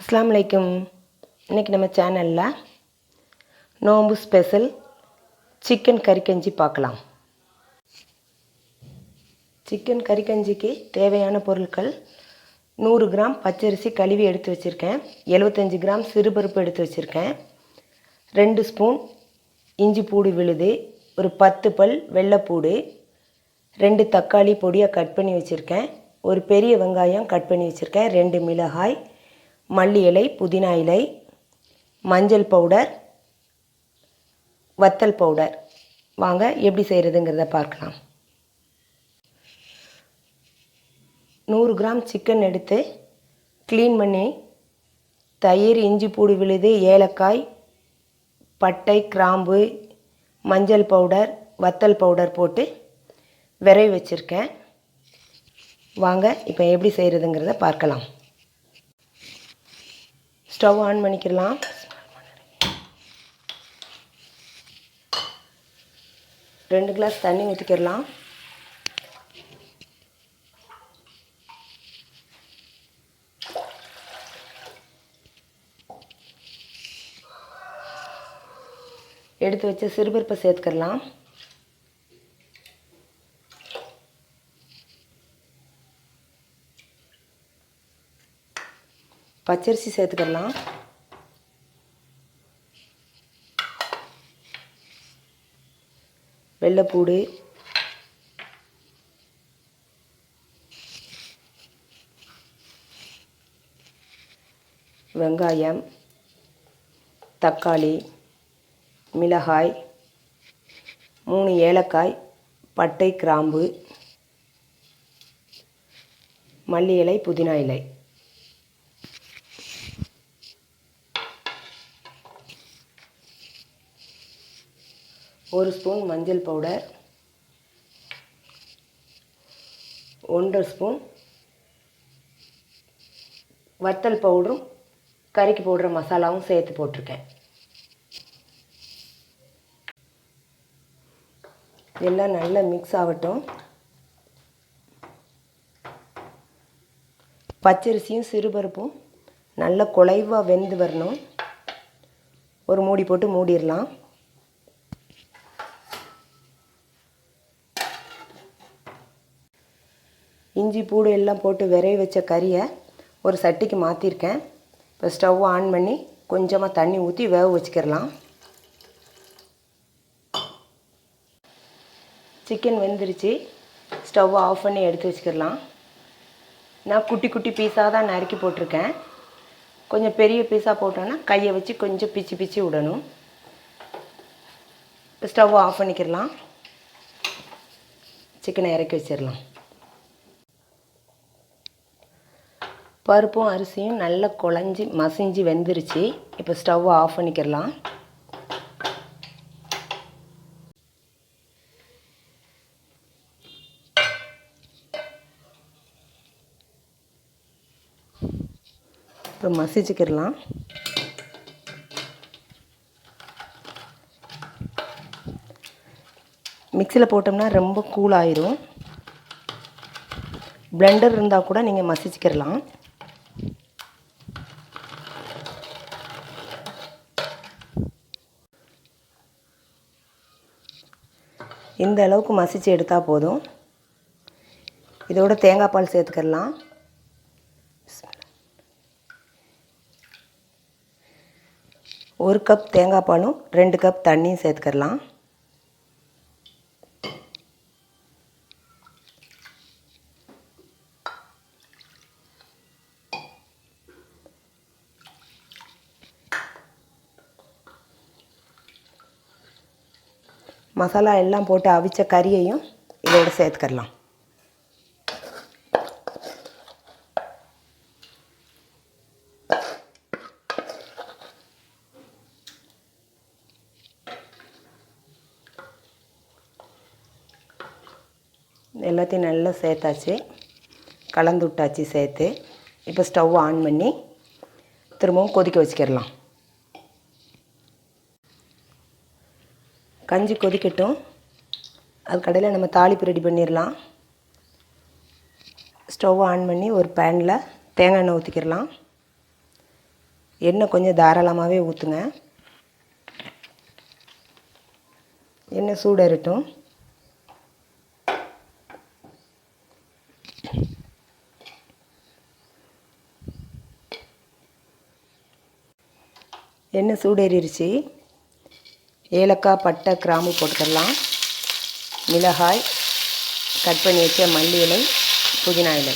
அஸ்ஸலாமு அலைக்கும். இன்றைக்கி நம்ம சேனலில் நோம்பு ஸ்பெஷல் சிக்கன் கறி கஞ்சி பார்க்கலாம். சிக்கன் கறி கஞ்சிக்கு தேவையான பொருட்கள்: 100 கிராம் பச்சரிசி கழுவி எடுத்து வச்சுருக்கேன், 75 கிராம் சிறுபருப்பு எடுத்து வச்சுருக்கேன், 2 ஸ்பூன் இஞ்சி பூடு விழுது, ஒரு 10 பல் வெள்ளைப்பூடு, 2 தக்காளி பொடியாக கட் பண்ணி வச்சுருக்கேன், ஒரு பெரிய வெங்காயம் கட் பண்ணி வச்சுருக்கேன், 2 மிளகாய், மல்லி இலை, புதினா இலை, மஞ்சள் பவுடர், வத்தல் பவுடர். வாங்க எப்படி செய்கிறதுங்கிறத பார்க்கலாம். 100 கிராம் சிக்கன் எடுத்து க்ளீன் பண்ணி தயிர், இஞ்சி பூடு விழுது, ஏலக்காய், பட்டை, கிராம்பு, மஞ்சள் பவுடர், வத்தல் பவுடர் போட்டு விரைவி வச்சுருக்கேன். வாங்க இப்போ எப்படி செய்கிறதுங்கிறத பார்க்கலாம். ஸ்டவ் ஆன் பண்ணிக்கலாம். ரெண்டு கிளாஸ் தண்ணி ஊற்றிக்கிடலாம். எடுத்து வச்ச சிறுபருப்பை சேர்த்துக்கலாம். பச்சரிசி சேர்த்துக்கலாம். வெள்ளைப்பூடு, வெங்காயம், தக்காளி, மிளகாய், 3 ஏலக்காய், பட்டை, கிராம்பு, மல்லி இலை, புதினா இலை. ஒரு ஸ்பூன் மஞ்சள் பவுடர், 1.5 ஸ்பூன் வத்தல் பவுடரும் கறிக்கு போடுற மசாலாவும் சேர்த்து போட்டிருக்கேன். எல்லாம் நல்லா மிக்ஸ் ஆகட்டும். பச்சரிசியும் சிறுபருப்பும் நல்லா குழைவாக வெந்து வரணும். ஒரு மூடி போட்டு மூடிடலாம். இஞ்சி பூடு எல்லாம் போட்டு விரைவி வச்ச கறியை ஒரு சட்டிக்கு மாற்றிருக்கேன். இப்போ ஸ்டவ் ஆன் பண்ணி கொஞ்சமாக தண்ணி ஊற்றி வேக வச்சுக்கிடலாம். சிக்கன் வெந்துருச்சு. ஸ்டவ் ஆஃப் பண்ணி எடுத்து வச்சுக்கிடலாம். நான் குட்டி குட்டி பீஸாக தான் நறுக்கி போட்டிருக்கேன். கொஞ்சம் பெரிய பீஸாக போட்டோன்னா கையை வச்சு கொஞ்சம் பிச்சு பிச்சு விடணும். இப்போ ஸ்டவ் ஆஃப் பண்ணிக்கிடலாம். சிக்கனை இறக்கி வச்சிடலாம். பருப்பும் அரிசியும் நல்லா குழஞ்சி மசிஞ்சு வெந்துருச்சு. இப்போ ஸ்டவ் ஆஃப் பண்ணிக்கிடலாம். இப்போ மசிச்சுக்கிடலாம். மிக்சியில் போட்டோம்னா ரொம்ப கூலாயிரும். பிளெண்டர் இருந்தால் கூட நீங்கள் மசிச்சுக்கிடலாம். இந்த அளவுக்கு மசிச்சு எடுத்தால் போதும். இதோட தேங்காய் பால் சேர்த்துக்கிடலாம். ஒரு கப் தேங்காய் பாலும் 2 கப் தண்ணியும் சேர்த்துக்கிடலாம். மசாலா எல்லாம் போட்டு அவிச்ச கறியையும் இதோடு சேர்த்துக்கிடலாம். எல்லாத்தையும் நல்லா சேர்த்தாச்சு, கலந்து விட்டாச்சு சேர்த்து. இப்போ ஸ்டவ் ஆன் பண்ணி திரும்பவும் கொதிக்க வச்சுக்கிடலாம். கஞ்சி கொதிக்கட்டும். அது கடையில் நம்ம தாளிப்பு ரெடி பண்ணிடலாம். ஸ்டவ் ஆன் பண்ணி ஒரு பேனில் தேங்காய் எண்ணெய் ஊற்றிக்கிடலாம். எண்ணெய் கொஞ்சம் தாராளமாகவே ஊற்றுங்க. எண்ணெய் சூடேறட்டும். எண்ணெய் சூடேறிடுச்சு. ஏலக்காய், பட்டை, கிராம்பு போட்டுக்கலாம். மிளகாய், கட் பண்ணி வச்ச மல்லி இலை, புதினா இலை,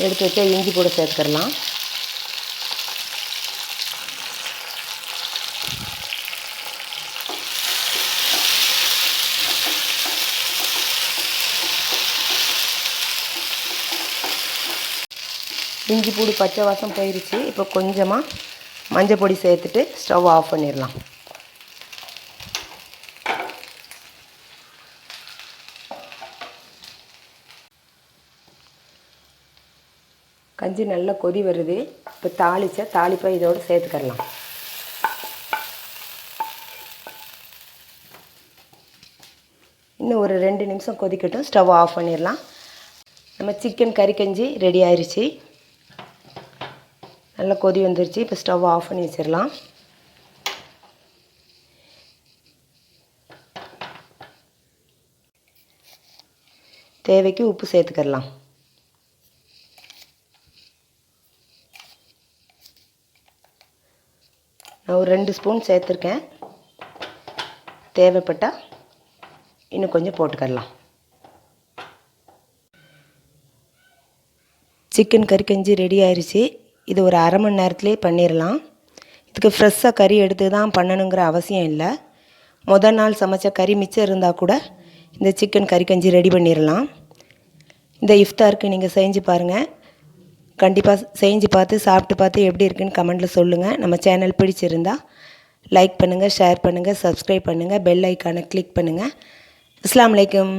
எடுத்து வச்ச இஞ்சி கூட சேர்த்துக்கலாம். இஞ்சி பூடு பச்சை வாசம் போயிடுச்சு. இப்போ கொஞ்சமாக மஞ்சள் பொடி சேர்த்துட்டு ஸ்டவ் ஆஃப் பண்ணிடலாம். கஞ்சி நல்லா கொதி வருது. இப்போ தாளிப்பை இதோடு சேர்த்துக்கலாம். இன்னும் ஒரு 2 நிமிஷம் கொதிக்கட்டும். ஸ்டவ் ஆஃப் பண்ணிடலாம். நம்ம சிக்கன் கறி கஞ்சி ரெடி ஆயிடுச்சு. நல்லா கொதி வந்துருச்சு. இப்போ ஸ்டவ் ஆஃப் பண்ணி வச்சிடலாம். தேவைக்கு உப்பு சேர்த்துக்கலாம். நான் ஒரு 2 ஸ்பூன் சேர்த்துருக்கேன். தேவைப்பட்டால் இன்னும் கொஞ்சம் போட்டுக்கலாம். சிக்கன் கறி கஞ்சி ரெடி ஆயிடுச்சு. இது ஒரு அரை மணி நேரத்துலேயே பண்ணிடலாம். இதுக்கு ஃப்ரெஷ்ஷாக கறி எடுத்து தான் பண்ணணுங்கிற அவசியம் இல்லை. முதல் நாள் சமைச்ச கறி மிச்சம் இருந்தால் கூட இந்த சிக்கன் கறி கஞ்சி ரெடி பண்ணிடலாம். இந்த இஃப்தாருக்கு நீங்கள் செஞ்சு பாருங்கள். கண்டிப்பாக செஞ்சு பார்த்து சாப்பிட்டு பார்த்து எப்படி இருக்குன்னு கமெண்ட்டில் சொல்லுங்கள். நம்ம சேனல் பிடிச்சிருந்தா லைக் பண்ணுங்கள், ஷேர் பண்ணுங்கள், சப்ஸ்கிரைப் பண்ணுங்கள், பெல் ஐக்கானை கிளிக் பண்ணுங்கள். அஸ்ஸலாமு அலைக்கும்.